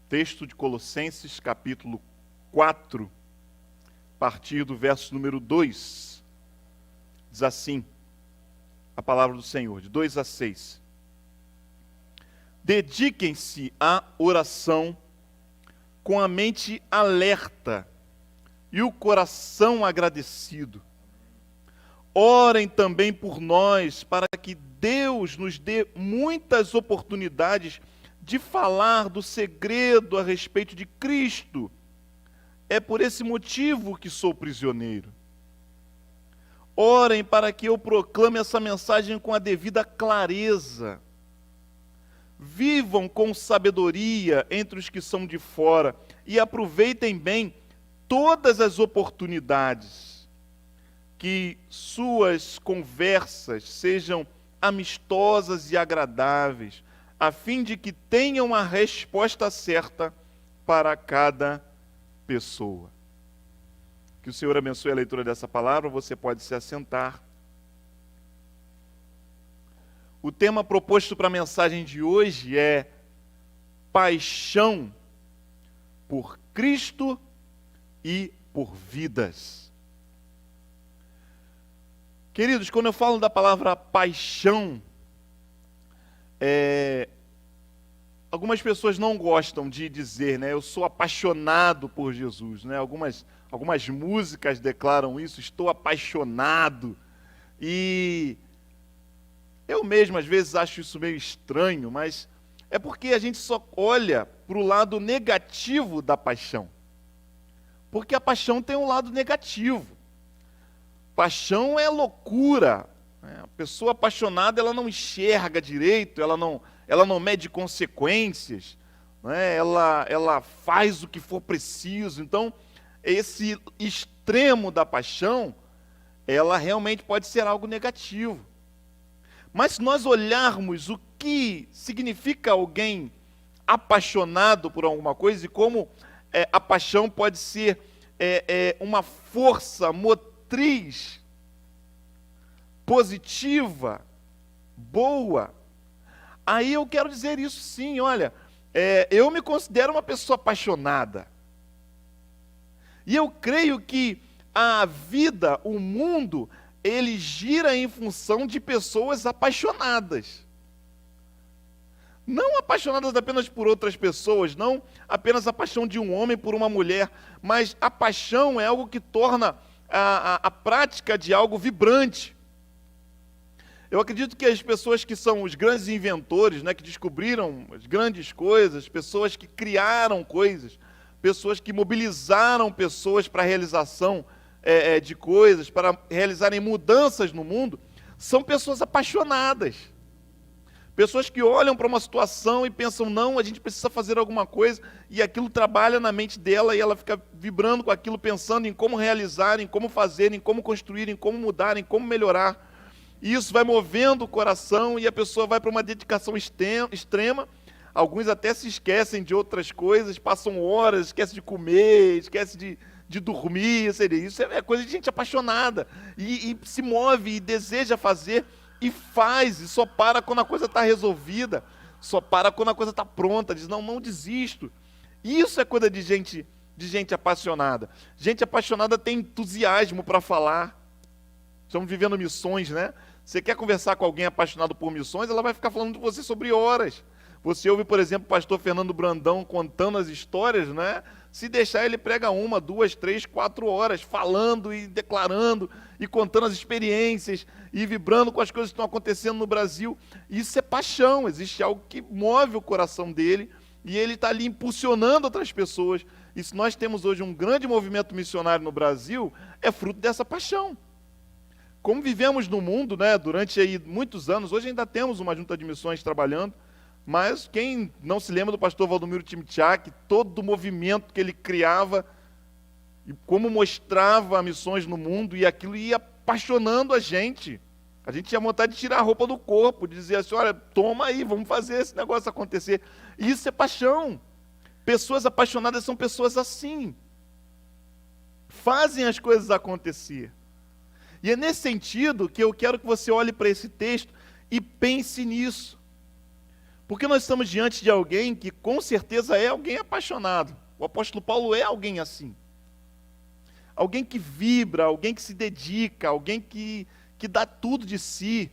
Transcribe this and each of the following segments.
Texto de Colossenses, capítulo 4, a partir do verso número 2. Diz assim a palavra do Senhor, de 2 a 6. Dediquem-se à oração com a mente alerta e o coração agradecido. Orem também por nós, para que Deus nos dê muitas oportunidades de falar do segredo a respeito de Cristo. É por esse motivo que sou prisioneiro. Orem para que eu proclame essa mensagem com a devida clareza. Vivam com sabedoria entre os que são de fora e aproveitem bem todas as oportunidades. Que suas conversas sejam amistosas e agradáveis, a fim de que tenham a resposta certa para cada pessoa. Que o Senhor abençoe a leitura dessa palavra, você pode se assentar. O tema proposto para a mensagem de hoje é paixão por Cristo e por vidas. Queridos, quando eu falo da palavra paixão, algumas pessoas não gostam de dizer, né? Eu sou apaixonado por Jesus, né? Algumas músicas declaram isso, estou apaixonado. E eu mesmo às vezes acho isso meio estranho, mas é porque a gente só olha para o lado negativo da paixão. Porque a paixão tem um lado negativo. Paixão é loucura. A pessoa apaixonada, ela não enxerga direito, ela não mede consequências, né? Ela faz o que for preciso. Então, esse extremo da paixão, ela realmente pode ser algo negativo. Mas se nós olharmos o que significa alguém apaixonado por alguma coisa e como a paixão pode ser uma força motriz positiva, boa, aí eu quero dizer isso sim, olha, eu me considero uma pessoa apaixonada. E eu creio que a vida, o mundo, ele gira em função de pessoas apaixonadas. Não apaixonadas apenas por outras pessoas, não apenas a paixão de um homem por uma mulher, mas a paixão é algo que torna a prática de algo vibrante. Eu acredito que as pessoas que são os grandes inventores, né, que descobriram as grandes coisas, pessoas que criaram coisas, pessoas que mobilizaram pessoas para a realização de coisas, para realizarem mudanças no mundo, são pessoas apaixonadas. Pessoas que olham para uma situação e pensam, não, a gente precisa fazer alguma coisa, e aquilo trabalha na mente dela, e ela fica vibrando com aquilo, pensando em como realizar, em como fazer, em como construir, em como mudar, em como melhorar. E isso vai movendo o coração, e a pessoa vai para uma dedicação extrema. Alguns até se esquecem de outras coisas, passam horas, esquecem de comer, esquecem de dormir, isso é coisa de gente apaixonada, e se move, e deseja fazer, e faz, e só para quando a coisa está resolvida, só para quando a coisa está pronta, diz, não desisto. Isso é coisa de gente apaixonada. Gente apaixonada tem entusiasmo para falar. Estamos vivendo missões, né? Você quer conversar com alguém apaixonado por missões, ela vai ficar falando de você sobre horas. Você ouve, por exemplo, o pastor Fernando Brandão contando as histórias, né? Se deixar, ele prega 1, 2, 3, 4 horas, falando e declarando, e contando as experiências, e vibrando com as coisas que estão acontecendo no Brasil. Isso é paixão, existe algo que move o coração dele, e ele está ali impulsionando outras pessoas. E se nós temos hoje um grande movimento missionário no Brasil, é fruto dessa paixão. Como vivemos no mundo, né, durante aí muitos anos, hoje ainda temos uma junta de missões trabalhando, mas quem não se lembra do pastor Valdomiro Timitiak, todo o movimento que ele criava, e como mostrava missões no mundo, e aquilo ia apaixonando a gente. A gente tinha vontade de tirar a roupa do corpo, de dizer assim, olha, toma aí, vamos fazer esse negócio acontecer. Isso é paixão. Pessoas apaixonadas são pessoas assim. Fazem as coisas acontecer. E é nesse sentido que eu quero que você olhe para esse texto e pense nisso. Porque nós estamos diante de alguém que com certeza é alguém apaixonado. O apóstolo Paulo é alguém assim. Alguém que vibra, alguém que se dedica, alguém que dá tudo de si.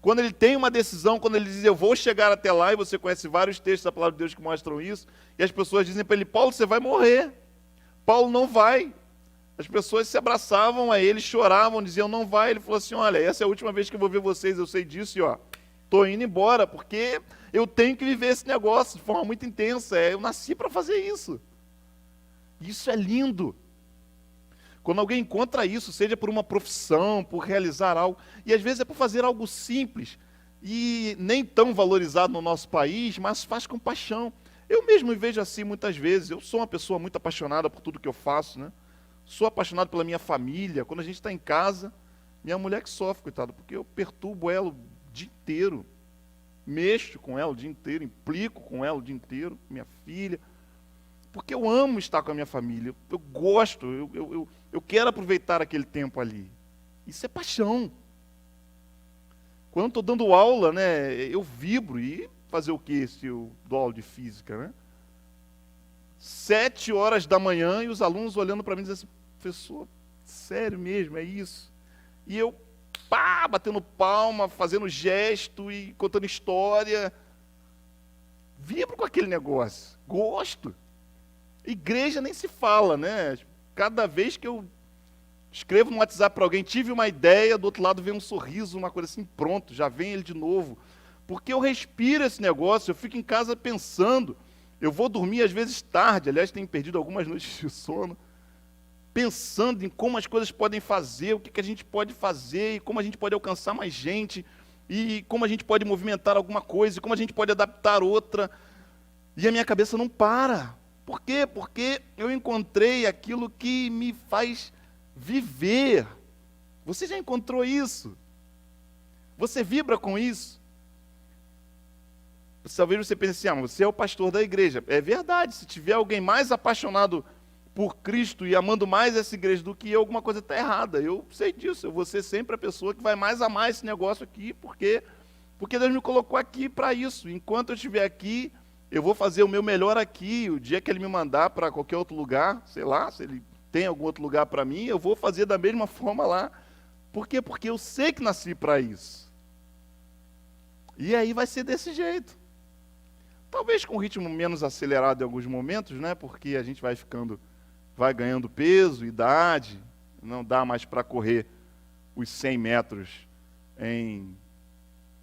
Quando ele tem uma decisão, quando ele diz, eu vou chegar até lá, e você conhece vários textos da palavra de Deus que mostram isso, e as pessoas dizem para ele, Paulo, você vai morrer. Paulo não vai. As pessoas se abraçavam a ele, choravam, diziam, não vai. Ele falou assim, olha, essa é a última vez que eu vou ver vocês, eu sei disso, e ó, estou indo embora, porque eu tenho que viver esse negócio de forma muito intensa. Eu nasci para fazer isso. Isso é lindo. Quando alguém encontra isso, seja por uma profissão, por realizar algo, e às vezes é por fazer algo simples, e nem tão valorizado no nosso país, mas faz com paixão. Eu mesmo me vejo assim muitas vezes. Eu sou uma pessoa muito apaixonada por tudo que eu faço, né? Sou apaixonado pela minha família. Quando a gente está em casa, minha mulher que sofre, coitada, porque eu perturbo ela o dia inteiro, mexo com ela o dia inteiro, implico com ela o dia inteiro, minha filha, porque eu amo estar com a minha família, eu gosto, eu quero aproveitar aquele tempo ali. Isso é paixão. Quando estou dando aula, né, eu vibro. E fazer o que se eu dou aula de física, né? 7 horas da manhã e os alunos olhando para mim dizendo assim, professor, sério mesmo, é isso? E eu, batendo palma, fazendo gesto e contando história. Vibro com aquele negócio, gosto. Igreja nem se fala, né? Cada vez que eu escrevo no WhatsApp para alguém, tive uma ideia, do outro lado vem um sorriso, uma coisa assim, pronto, já vem ele de novo. Porque eu respiro esse negócio, eu fico em casa pensando, eu vou dormir às vezes tarde, aliás, tenho perdido algumas noites de sono, pensando em como as coisas podem fazer, o que a gente pode fazer, e como a gente pode alcançar mais gente, e como a gente pode movimentar alguma coisa, e como a gente pode adaptar outra. E a minha cabeça não para. Por quê? Porque eu encontrei aquilo que me faz viver. Você já encontrou isso? Você vibra com isso? Talvez você pense assim, você é o pastor da igreja. É verdade, se tiver alguém mais apaixonado por Cristo e amando mais essa igreja do que eu, alguma coisa está errada. Eu sei disso, eu vou ser sempre a pessoa que vai mais amar esse negócio aqui, porque Deus me colocou aqui para isso. Enquanto eu estiver aqui, eu vou fazer o meu melhor aqui. O dia que Ele me mandar para qualquer outro lugar, sei lá, se Ele tem algum outro lugar para mim, eu vou fazer da mesma forma lá. Por quê? Porque eu sei que nasci para isso. E aí vai ser desse jeito. Talvez com um ritmo menos acelerado em alguns momentos, né? Porque a gente vai ganhando peso, idade, não dá mais para correr os 100 metros em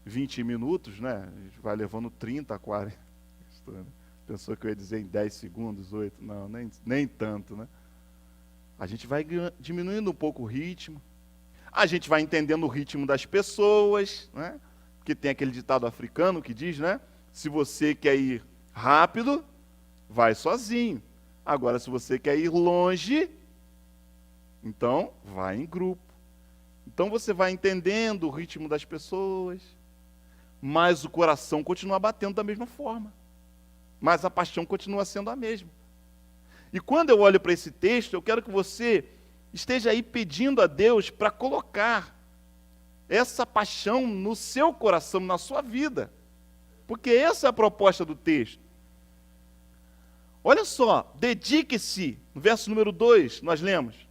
20 minutos, né? A gente vai levando 30, 40. Pensou que eu ia dizer em 10 segundos, 8. Não, nem tanto, né? A gente vai diminuindo um pouco o ritmo. A gente vai entendendo o ritmo das pessoas, né? Porque tem aquele ditado africano que diz, né? Se você quer ir rápido, vai sozinho. Agora, se você quer ir longe, então vai em grupo. Então você vai entendendo o ritmo das pessoas, mas o coração continua batendo da mesma forma. Mas a paixão continua sendo a mesma. E quando eu olho para esse texto, eu quero que você esteja aí pedindo a Deus para colocar essa paixão no seu coração, na sua vida. Porque essa é a proposta do texto. Olha só, dedique-se, no verso número 2, nós lemos.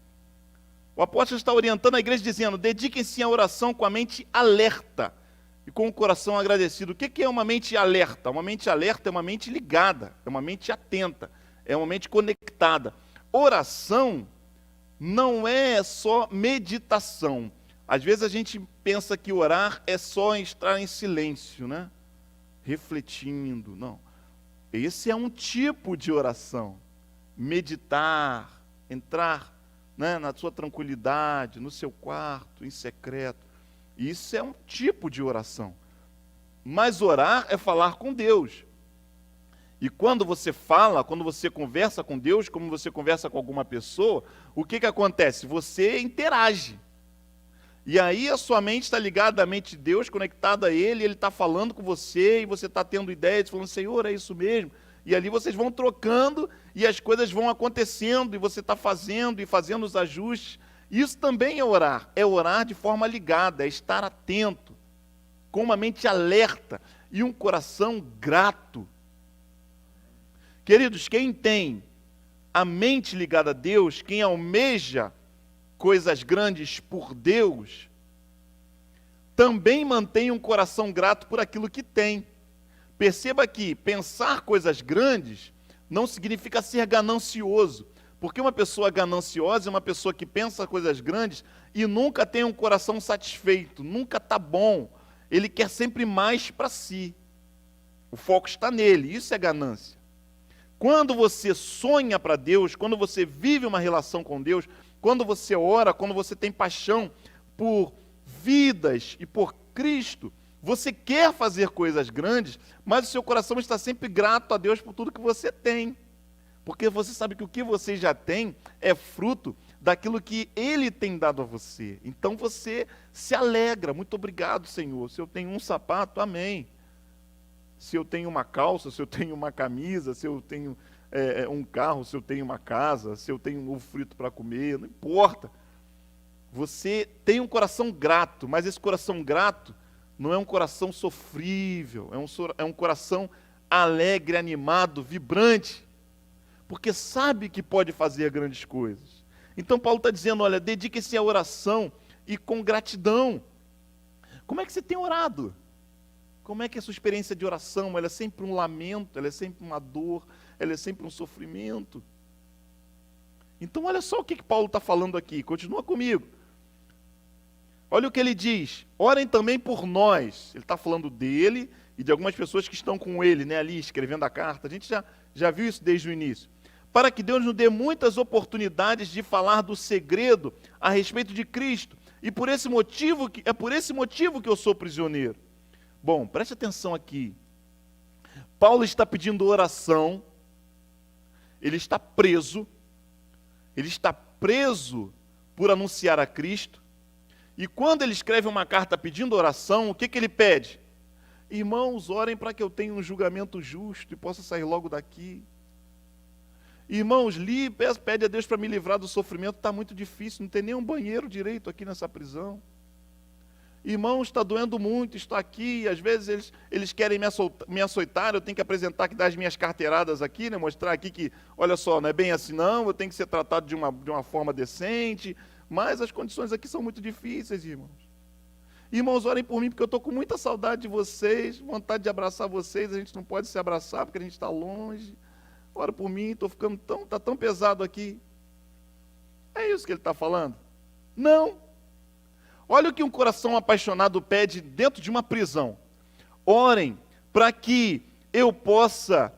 O apóstolo está orientando a igreja dizendo, dediquem-se à oração com a mente alerta e com o coração agradecido. O que é uma mente alerta? Uma mente alerta é uma mente ligada, é uma mente atenta, é uma mente conectada. Oração não é só meditação. Às vezes a gente pensa que orar é só estar em silêncio, né? Refletindo, não. Esse é um tipo de oração. Meditar, entrar, né, na sua tranquilidade, no seu quarto, em secreto. Isso é um tipo de oração. Mas orar é falar com Deus. E quando você fala, quando você conversa com Deus, como você conversa com alguma pessoa, o que acontece? Você interage. E aí a sua mente está ligada à mente de Deus, conectada a Ele está falando com você, e você está tendo ideias, falando, Senhor, é isso mesmo. E ali vocês vão trocando, e as coisas vão acontecendo, e você está fazendo, e fazendo os ajustes. Isso também é orar de forma ligada, é estar atento, com uma mente alerta. e um coração grato. Queridos, quem tem a mente ligada a Deus, quem almeja coisas grandes por Deus, também mantém um coração grato por aquilo que tem. Perceba que pensar coisas grandes não significa ser ganancioso, porque uma pessoa gananciosa é uma pessoa que pensa coisas grandes e nunca tem um coração satisfeito, nunca está bom, ele quer sempre mais para si. O foco está nele, isso é ganância. Quando você sonha para Deus, quando você vive uma relação com Deus, quando você ora, quando você tem paixão por vidas e por Cristo, você quer fazer coisas grandes, mas o seu coração está sempre grato a Deus por tudo que você tem. Porque você sabe que o que você já tem é fruto daquilo que Ele tem dado a você. Então você se alegra. Muito obrigado, Senhor. Se eu tenho um sapato, amém. Se eu tenho uma calça, se eu tenho uma camisa, se eu tenho um carro, se eu tenho uma casa, se eu tenho um ovo frito para comer, não importa. Você tem um coração grato, mas esse coração grato não é um coração sofrível, é um coração alegre, animado, vibrante, porque sabe que pode fazer grandes coisas. Então Paulo está dizendo, olha, dedique-se à oração e com gratidão. Como é que você tem orado? Como é que é a sua experiência de oração? Ela é sempre um lamento, ela é sempre uma dor, ela é sempre um sofrimento. Então olha só o que Paulo está falando aqui, continua comigo. Olha o que ele diz, orem também por nós. Ele está falando dele e de algumas pessoas que estão com ele, né, ali escrevendo a carta. A gente já viu isso desde o início. Para que Deus nos dê muitas oportunidades de falar do segredo a respeito de Cristo. E por esse motivo é por esse motivo que eu sou prisioneiro. Bom, preste atenção aqui. Paulo está pedindo oração. Ele está preso por anunciar a Cristo. E quando ele escreve uma carta pedindo oração, o que ele pede? Irmãos, orem para que eu tenha um julgamento justo e possa sair logo daqui. Irmãos, pede a Deus para me livrar do sofrimento, está muito difícil, não tem nem um banheiro direito aqui nessa prisão. Irmãos, está doendo muito, estou aqui, às vezes eles querem me açoitar, eu tenho que apresentar que dar as minhas carteiradas aqui, né, mostrar aqui que, olha só, não é bem assim não, eu tenho que ser tratado de uma forma decente, mas as condições aqui são muito difíceis, irmãos. Irmãos, orem por mim, porque eu estou com muita saudade de vocês, vontade de abraçar vocês, a gente não pode se abraçar porque a gente está longe. Ora por mim, estou ficando está tão pesado aqui. É isso que ele está falando? Não. Olha o que um coração apaixonado pede dentro de uma prisão. Orem para que eu possa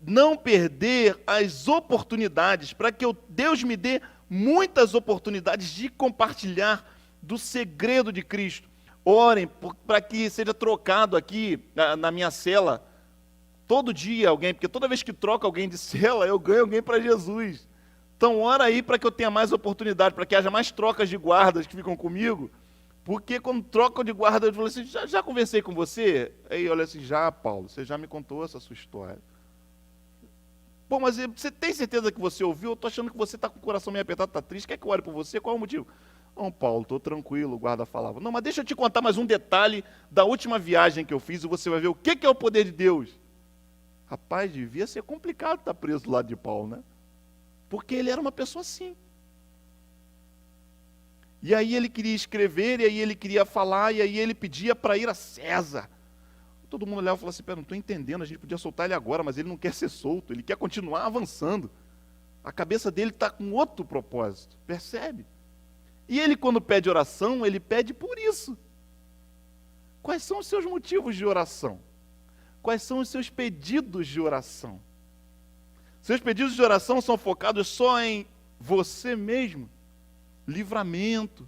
não perder as oportunidades, para que Deus me dê muitas oportunidades de compartilhar do segredo de Cristo. Orem para que seja trocado aqui na minha cela, todo dia alguém, porque toda vez que troca alguém de cela, eu ganho alguém para Jesus. Então ora aí para que eu tenha mais oportunidade, para que haja mais trocas de guardas que ficam comigo, porque quando trocam de guarda, eu falo assim, já conversei com você? Aí olha assim, já Paulo, você já me contou essa sua história. Bom, mas você tem certeza que você ouviu? Eu estou achando que você está com o coração meio apertado, está triste, quer que eu ore por você? Qual é o motivo? Não, Paulo, estou tranquilo, o guarda falava. Não, mas deixa eu te contar mais um detalhe da última viagem que eu fiz, e você vai ver o que é o poder de Deus. Rapaz, devia ser complicado estar preso do lado de Paulo, né? Porque ele era uma pessoa assim. E aí ele queria escrever, e aí ele queria falar, e aí ele pedia para ir a César. Todo mundo olhava e falava assim, não estou entendendo, a gente podia soltar ele agora, mas ele não quer ser solto, ele quer continuar avançando. A cabeça dele está com outro propósito, percebe? E ele, quando pede oração, ele pede por isso. Quais são os seus motivos de oração? Quais são os seus pedidos de oração? Seus pedidos de oração são focados só em você mesmo? Livramento,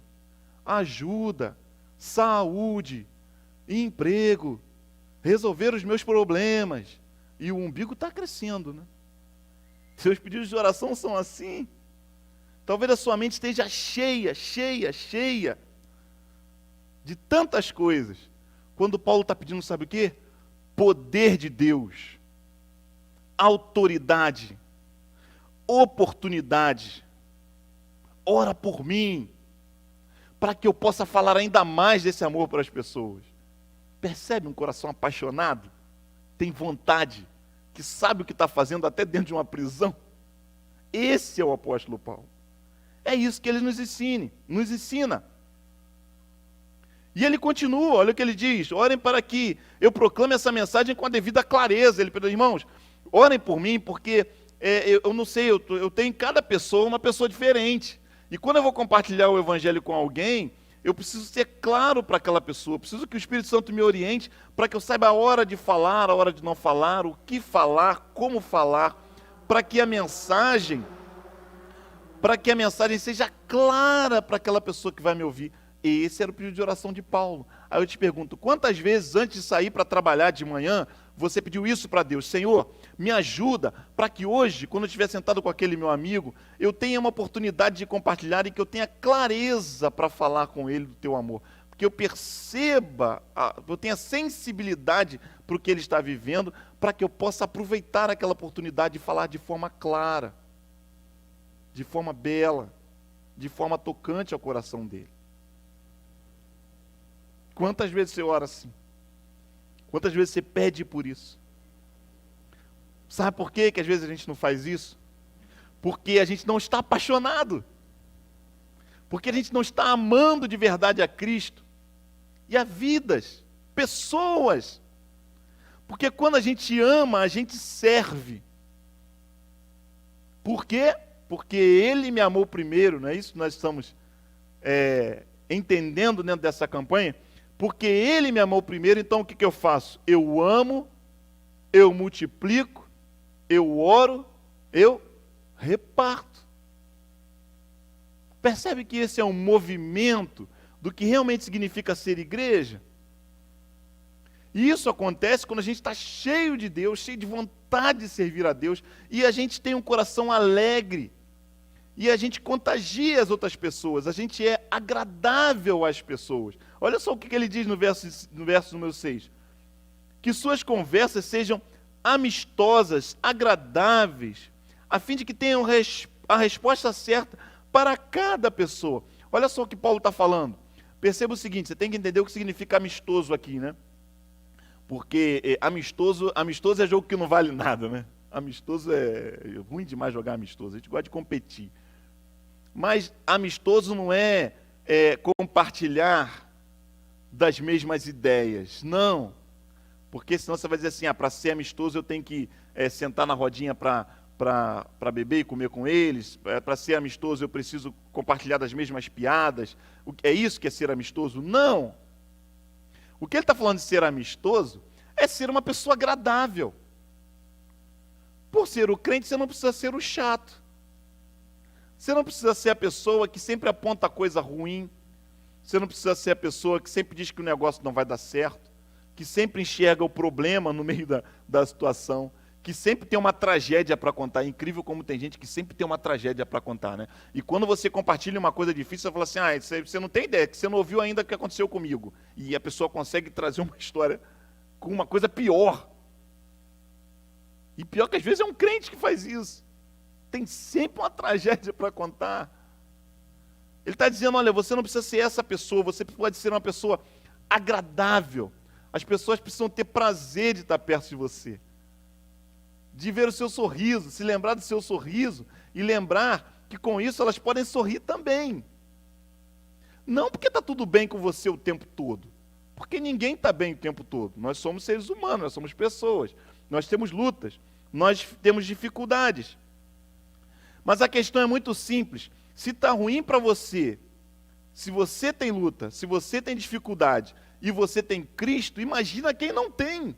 ajuda, saúde, emprego, resolver os meus problemas. E o umbigo está crescendo, né? Seus pedidos de oração são assim. Talvez a sua mente esteja cheia de tantas coisas. Quando Paulo está pedindo, sabe o quê? Poder de Deus, autoridade, oportunidade. Ora por mim, para que eu possa falar ainda mais desse amor para as pessoas. Percebe um coração apaixonado? Tem vontade, que sabe o que está fazendo até dentro de uma prisão? Esse é o apóstolo Paulo. É isso que ele nos ensina. E ele continua, olha o que ele diz: orem para que eu proclame essa mensagem com a devida clareza. Ele pediu, irmãos, orem por mim, porque eu não sei, eu tenho em cada pessoa uma pessoa diferente. E quando eu vou compartilhar o evangelho com alguém, eu preciso ser claro para aquela pessoa, eu preciso que o Espírito Santo me oriente para que eu saiba a hora de falar, a hora de não falar, o que falar, como falar, para que a mensagem seja clara para aquela pessoa que vai me ouvir. E esse era o pedido de oração de Paulo. Aí eu te pergunto, quantas vezes antes de sair para trabalhar de manhã, você pediu isso para Deus? Senhor, me ajuda para que hoje, quando eu estiver sentado com aquele meu amigo, eu tenha uma oportunidade de compartilhar e que eu tenha clareza para falar com ele do teu amor. Que eu perceba, eu tenha sensibilidade para o que ele está vivendo, para que eu possa aproveitar aquela oportunidade de falar de forma clara, de forma bela, de forma tocante ao coração dele. Quantas vezes você ora assim? Quantas vezes você pede por isso? Sabe por quê que às vezes a gente não faz isso? Porque a gente não está apaixonado. Porque a gente não está amando de verdade a Cristo e a vidas, pessoas. Porque quando a gente ama, a gente serve. Por quê? Porque Ele me amou primeiro, não é isso que nós estamos entendendo dentro dessa campanha? Porque Ele me amou primeiro, então o que eu faço? Eu amo, eu multiplico, eu oro, eu reparto. Percebe que esse é um movimento do que realmente significa ser igreja? E isso acontece quando a gente está cheio de Deus, cheio de vontade de servir a Deus, e a gente tem um coração alegre, e a gente contagia as outras pessoas, a gente é agradável às pessoas. Olha só o que ele diz no verso número 6. Que suas conversas sejam amistosas, agradáveis, a fim de que tenham a resposta certa para cada pessoa. Olha só o que Paulo está falando. Perceba o seguinte, você tem que entender o que significa amistoso aqui, né? Porque amistoso é jogo que não vale nada, né? Amistoso é ruim demais jogar amistoso, a gente gosta de competir. Mas amistoso não é compartilhar das mesmas ideias, não. Porque senão você vai dizer assim, para ser amistoso eu tenho que sentar na rodinha para beber e comer com eles, para ser amistoso eu preciso compartilhar das mesmas piadas, é isso que é ser amistoso? Não! O que ele está falando de ser amistoso é ser uma pessoa agradável. Por ser o crente, você não precisa ser o chato. Você não precisa ser a pessoa que sempre aponta coisa ruim. Você não precisa ser a pessoa que sempre diz que o negócio não vai dar certo, que sempre enxerga o problema no meio da situação, que sempre tem uma tragédia para contar. É incrível como tem gente que sempre tem uma tragédia para contar, né? E quando você compartilha uma coisa difícil, você fala assim, você não tem ideia, que você não ouviu ainda o que aconteceu comigo. E a pessoa consegue trazer uma história com uma coisa pior. E pior que às vezes é um crente que faz isso. Tem sempre uma tragédia para contar. Ele está dizendo, olha, você não precisa ser essa pessoa, você pode ser uma pessoa agradável. As pessoas precisam ter prazer de estar perto de você. De ver o seu sorriso, se lembrar do seu sorriso e lembrar que com isso elas podem sorrir também. Não porque está tudo bem com você o tempo todo, porque ninguém está bem o tempo todo. Nós somos seres humanos, nós somos pessoas, nós temos lutas, nós temos dificuldades. Mas a questão é muito simples. Se está ruim para você, se você tem luta, se você tem dificuldade e você tem Cristo, imagina quem não tem.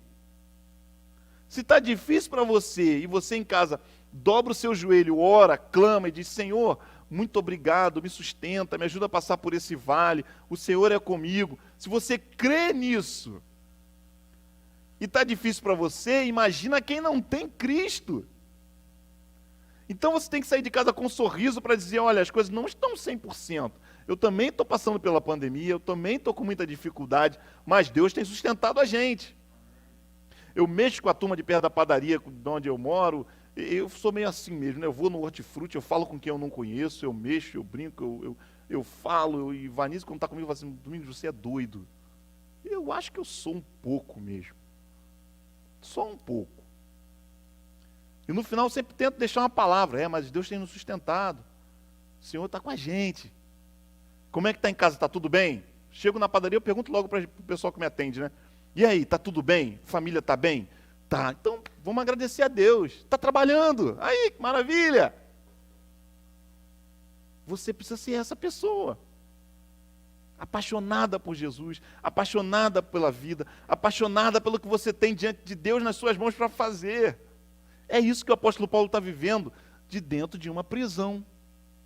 Se está difícil para você e você em casa dobra o seu joelho, ora, clama e diz, Senhor, muito obrigado, me sustenta, me ajuda a passar por esse vale, o Senhor é comigo. Se você crê nisso e está difícil para você, imagina quem não tem Cristo. Então você tem que sair de casa com um sorriso para dizer, olha, as coisas não estão 100%. Eu também estou passando pela pandemia, eu também estou com muita dificuldade, mas Deus tem sustentado a gente. Eu mexo com a turma de perto da padaria, de onde eu moro, eu sou meio assim mesmo, né? Eu vou no hortifruti, eu falo com quem eu não conheço, eu mexo, eu brinco, eu falo, e Vanessa, quando está comigo, fala assim, Domingos, você é doido. Eu acho que eu sou um pouco mesmo. Só um pouco. E no final eu sempre tento deixar uma palavra. Mas Deus tem nos sustentado. O Senhor está com a gente. Como é que está em casa? Está tudo bem? Chego na padaria, eu pergunto logo para o pessoal que me atende, né? E aí, está tudo bem? Família está bem? Tá. Então, vamos agradecer a Deus. Está trabalhando. Aí, que maravilha. Você precisa ser essa pessoa. Apaixonada por Jesus, apaixonada pela vida, apaixonada pelo que você tem diante de Deus nas suas mãos para fazer. É isso que o apóstolo Paulo está vivendo, de dentro de uma prisão.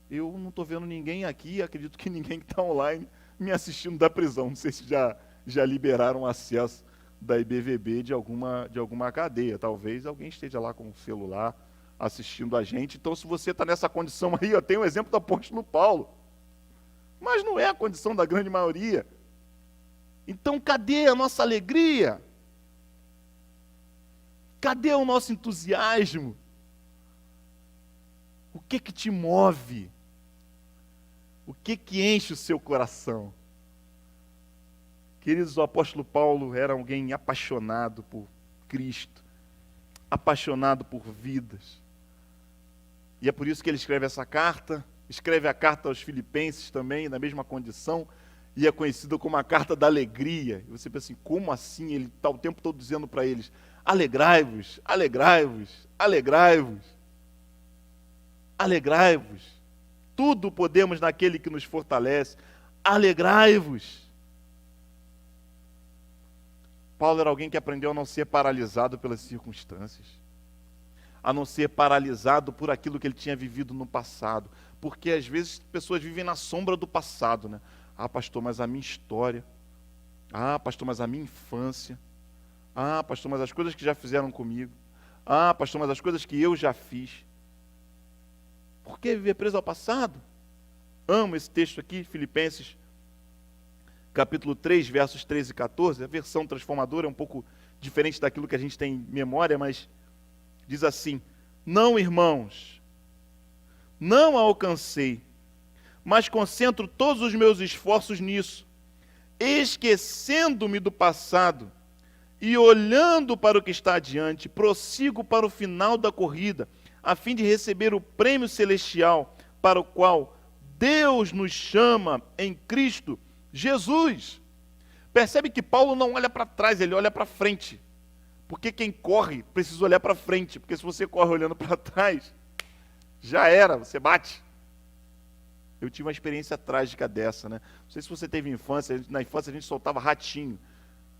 Eu não estou vendo ninguém aqui, acredito que ninguém que está online me assistindo da prisão. Não sei se já liberaram acesso da IBVB de alguma cadeia. Talvez alguém esteja lá com o celular assistindo a gente. Então, se você está nessa condição aí, eu tenho o exemplo do apóstolo Paulo. Mas não é a condição da grande maioria. Então, cadê a nossa alegria? Cadê o nosso entusiasmo? O que te move? O que enche o seu coração? Queridos, o apóstolo Paulo era alguém apaixonado por Cristo, apaixonado por vidas. E é por isso que ele escreve essa carta, escreve a carta aos Filipenses também, na mesma condição, e é conhecida como a carta da alegria. E você pensa assim, como assim? Ele está o tempo todo dizendo para eles, alegrai-vos, alegrai-vos, alegrai-vos, alegrai-vos. Tudo podemos naquele que nos fortalece, alegrai-vos. Paulo era alguém que aprendeu a não ser paralisado pelas circunstâncias, a não ser paralisado por aquilo que ele tinha vivido no passado, porque às vezes pessoas vivem na sombra do passado, né? Ah, pastor, mas a minha história, ah, pastor, mas a minha infância, ah, pastor, mas as coisas que já fizeram comigo, ah, pastor, mas as coisas que eu já fiz. Por que viver preso ao passado? Amo esse texto aqui, Filipenses, capítulo 3, versos 13 e 14. A versão transformadora é um pouco diferente daquilo que a gente tem em memória, mas diz assim, não, irmãos, não a alcancei, mas concentro todos os meus esforços nisso, esquecendo-me do passado e olhando para o que está adiante, prossigo para o final da corrida, a fim de receber o prêmio celestial para o qual Deus nos chama em Cristo Jesus. Percebe que Paulo não olha para trás, ele olha para frente. Porque quem corre precisa olhar para frente, porque se você corre olhando para trás, já era, você bate. Eu tive uma experiência trágica dessa, né? Não sei se você teve infância, na infância a gente soltava ratinho.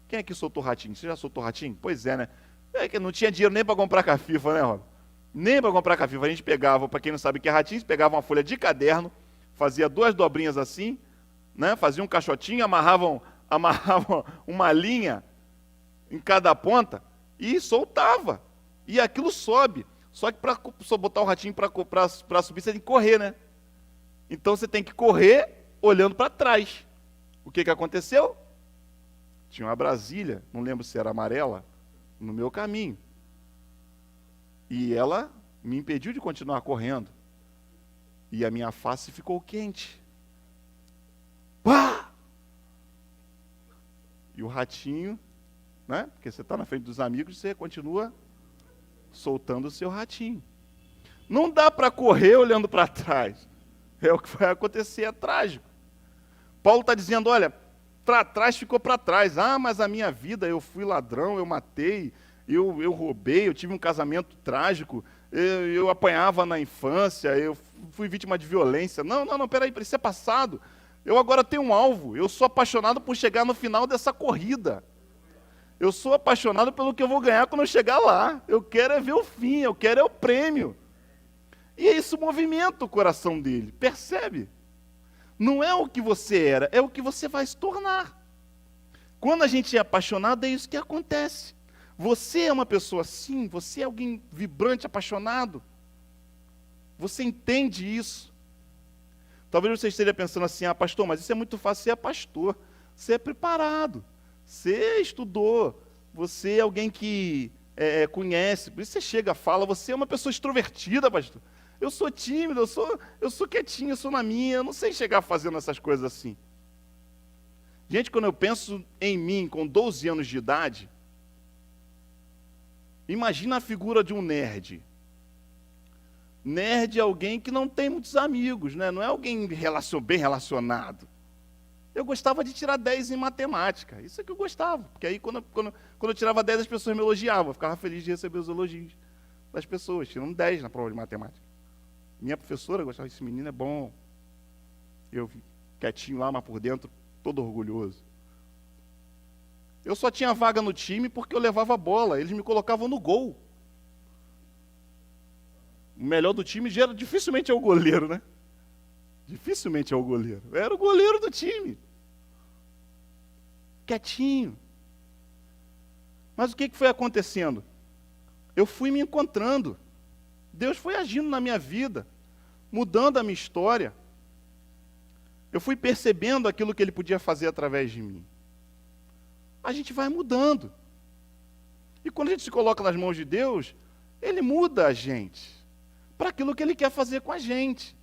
Quem aqui soltou ratinho? Você já soltou ratinho? Pois é, né? É que não tinha dinheiro nem para comprar cafifa, né, Rob? Nem para comprar cafifa. A gente pegava, para quem não sabe o que é ratinho, pegava uma folha de caderno, fazia 2 dobrinhas assim, né? Fazia um caixotinho, amarravam uma linha em cada ponta e soltava. E aquilo sobe. Só que para botar o ratinho para subir, você tem que correr, né? Então você tem que correr olhando para trás. O que aconteceu? Tinha uma Brasília, não lembro se era amarela, no meu caminho. E ela me impediu de continuar correndo. E a minha face ficou quente. Pá! E o ratinho, né? Porque você está na frente dos amigos, você continua soltando o seu ratinho. Não dá para correr olhando para trás. É o que vai acontecer, é trágico. Paulo está dizendo, olha, para trás ficou para trás. Ah, mas a minha vida, eu fui ladrão, eu matei, eu roubei, eu tive um casamento trágico, eu apanhava na infância, eu fui vítima de violência. Não, peraí, isso é passado. Eu agora tenho um alvo, eu sou apaixonado por chegar no final dessa corrida. Eu sou apaixonado pelo que eu vou ganhar quando eu chegar lá. Eu quero é ver o fim, eu quero é o prêmio. E isso movimenta o coração dele, percebe? Não é o que você era, é o que você vai se tornar. Quando a gente é apaixonado, é isso que acontece. Você é uma pessoa assim, você é alguém vibrante, apaixonado. Você entende isso. Talvez você esteja pensando assim, ah, pastor, mas isso é muito fácil, você é pastor, você é preparado, você estudou, você é alguém que conhece, por isso você chega, fala, você é uma pessoa extrovertida, pastor. Eu sou tímido, eu sou quietinho, eu sou na minha, eu não sei chegar fazendo essas coisas assim. Gente, quando eu penso em mim com 12 anos de idade, imagina a figura de um nerd. Nerd é alguém que não tem muitos amigos, né? Não é alguém bem relacionado. Eu gostava de tirar 10 em matemática. Isso é que eu gostava. Porque aí, quando eu tirava 10, as pessoas me elogiavam. Eu ficava feliz de receber os elogios das pessoas. Tirando 10 na prova de matemática. Minha professora gostava, esse menino é bom. Eu quietinho lá, mas por dentro, todo orgulhoso. Eu só tinha vaga no time porque eu levava a bola. Eles me colocavam no gol. O melhor do time dificilmente é o goleiro, né? Dificilmente é o goleiro. Eu era o goleiro do time. Quietinho. Mas o que foi acontecendo? Eu fui me encontrando. Deus foi agindo na minha vida, mudando a minha história. Eu fui percebendo aquilo que Ele podia fazer através de mim. A gente vai mudando. E quando a gente se coloca nas mãos de Deus, Ele muda a gente para aquilo que Ele quer fazer com a gente.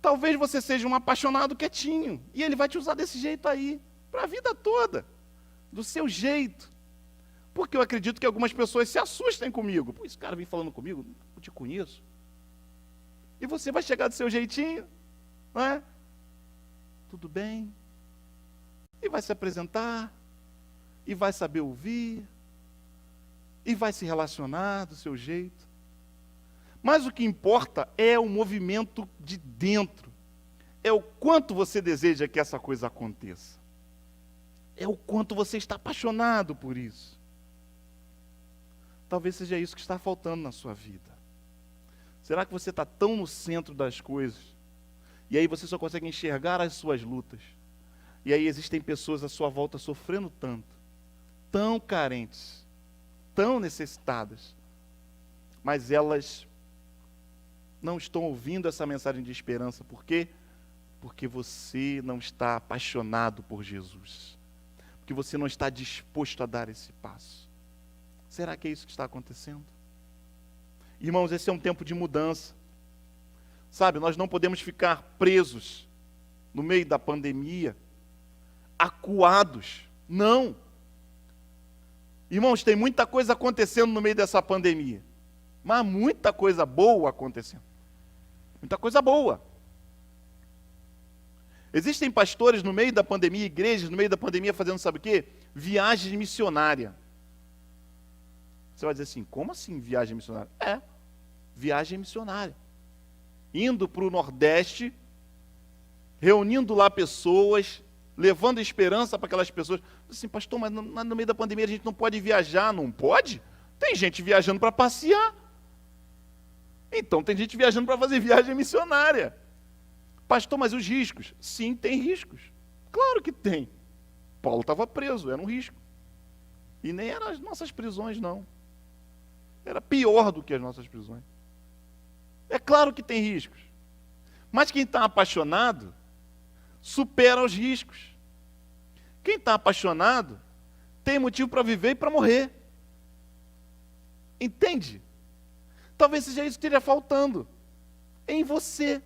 Talvez você seja um apaixonado quietinho, e Ele vai te usar desse jeito aí, para a vida toda, do seu jeito. Porque eu acredito que algumas pessoas se assustem comigo. Pô, esse cara vem falando comigo, eu te conheço. E você vai chegar do seu jeitinho, não é? Tudo bem. E vai se apresentar, e vai saber ouvir, e vai se relacionar do seu jeito. Mas o que importa é o movimento de dentro. É o quanto você deseja que essa coisa aconteça. É o quanto você está apaixonado por isso. Talvez seja isso que está faltando na sua vida. Será que você está tão no centro das coisas, e aí você só consegue enxergar as suas lutas, e aí existem pessoas à sua volta sofrendo tanto, tão carentes, tão necessitadas, mas elas não estão ouvindo essa mensagem de esperança. Por quê? Porque você não está apaixonado por Jesus. Porque você não está disposto a dar esse passo. Será que é isso que está acontecendo? Irmãos, esse é um tempo de mudança. Sabe, nós não podemos ficar presos no meio da pandemia, acuados. Não. Irmãos, tem muita coisa acontecendo no meio dessa pandemia. Mas muita coisa boa acontecendo. Muita coisa boa. Existem pastores no meio da pandemia, igrejas no meio da pandemia fazendo sabe o quê? Viagem missionária. Você vai dizer assim, como assim viagem missionária? Viagem missionária. Indo para o Nordeste, reunindo lá pessoas, levando esperança para aquelas pessoas. Assim, pastor, mas no meio da pandemia a gente não pode viajar. Não pode? Tem gente viajando para passear. Então tem gente viajando para fazer viagem missionária. Pastor, mas os riscos? Sim, tem riscos. Claro que tem. Paulo estava preso, era um risco. E nem eram as nossas prisões, não. Era pior do que as nossas prisões. É claro que tem riscos. Mas quem está apaixonado, supera os riscos. Quem está apaixonado, tem motivo para viver e para morrer. Entende? Talvez seja isso que esteja faltando em você.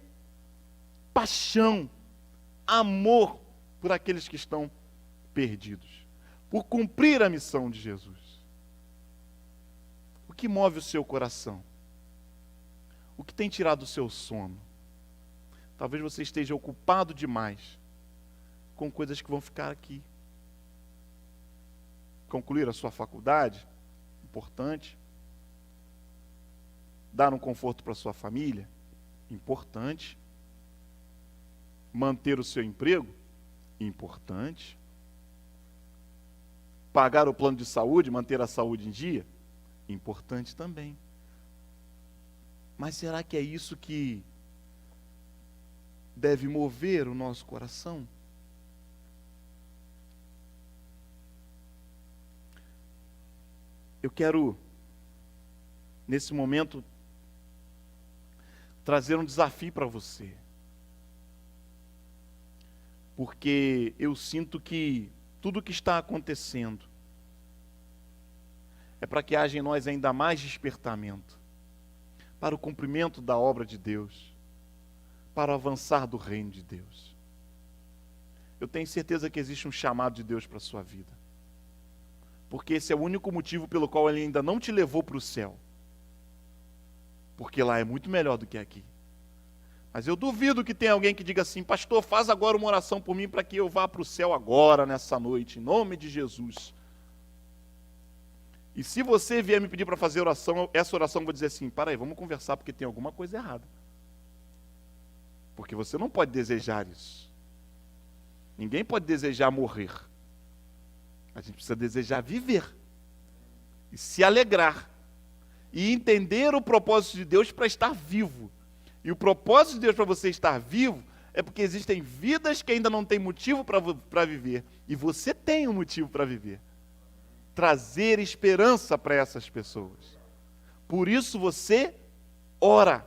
Paixão, amor por aqueles que estão perdidos, por cumprir a missão de Jesus. O que move o seu coração? O que tem tirado o seu sono? Talvez você esteja ocupado demais com coisas que vão ficar aqui. Concluir a sua faculdade, importante. Dar um conforto para a sua família, importante. Manter o seu emprego, importante. Pagar o plano de saúde, manter a saúde em dia, importante também. Mas será que é isso que deve mover o nosso coração? Eu quero, nesse momento, trazer um desafio para você. Porque eu sinto que tudo o que está acontecendo é para que haja em nós ainda mais despertamento para o cumprimento da obra de Deus, para o avançar do reino de Deus. eu tenho certeza que existe um chamado de Deus para a sua vida. Porque esse é o único motivo pelo qual Ele ainda não te levou para o céu. Porque lá é muito melhor do que aqui. Mas eu duvido que tenha alguém que diga assim: pastor, faz agora uma oração por mim para que eu vá para o céu agora, nessa noite, em nome de Jesus. E se você vier me pedir para fazer oração, essa oração eu vou dizer assim: para aí, vamos conversar porque tem alguma coisa errada. Porque você não pode desejar isso. Ninguém pode desejar morrer. A gente precisa desejar viver. E se alegrar. E entender o propósito de Deus para estar vivo. E o propósito de Deus para você estar vivo é porque existem vidas que ainda não têm motivo para viver. E você tem um motivo para viver. Trazer esperança para essas pessoas. Por isso você ora.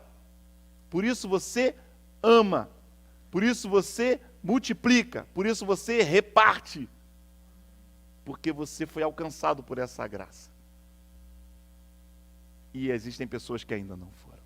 Por isso você ama. Por isso você multiplica. Por isso você reparte. Porque você foi alcançado por essa graça. E existem pessoas que ainda não foram.